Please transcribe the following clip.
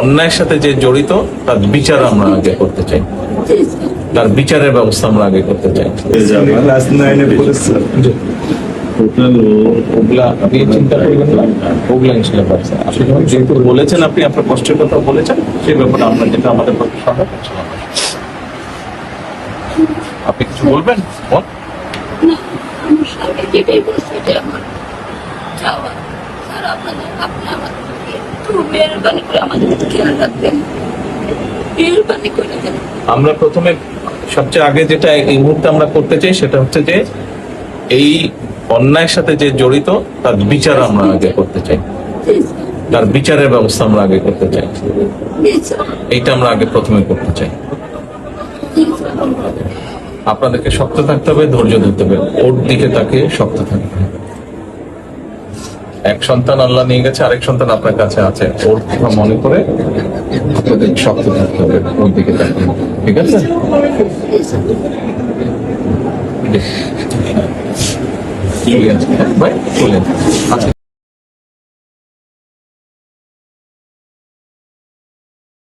অন্যায়ের সাথে যে জড়িত তার বিচার আমরা আগে করতে চাই, তার বিচারের ব্যবস্থা আমরা আগে করতে চাই। ওগুলা আপনি চিন্তা করবেন না, ওগুলা ইনশাল্লাহ পারছে। আসলে যেহেতু বলেছেন, আপনি আপনার কষ্টের কথা বলেছেন, সেই ব্যাপারে আমরা যেটা আমাদের পক্ষে সম্ভব আপনি কিছু বলবেন? আমরা প্রথমে সবচেয়ে আগে যেটা এই মুহূর্তে আমরা করতে চাই সেটা হচ্ছে যে এই অন্যায়ের সাথে যে জড়িত তার বিচার আমরা আগে করতে চাই, তার বিচারের ব্যবস্থা আমরা আগে করতে চাই। এইটা আমরা আগে প্রথমে করতে চাই। আপনাদেরকে শক্ত থাকতে হবে, ধৈর্য ধরতে হবে, ওর দিকে তাকে শক্ত থাকতে হবে। এক সন্তান আল্লাহ নিয়ে গেছে, আরেক সন্তান আপনার কাছে আছে, ওর কথা মনে করে আপনাদের শক্ত থাকতে হবে, ওর দিকে তাকে। ঠিক আছে? ভাই চলেন।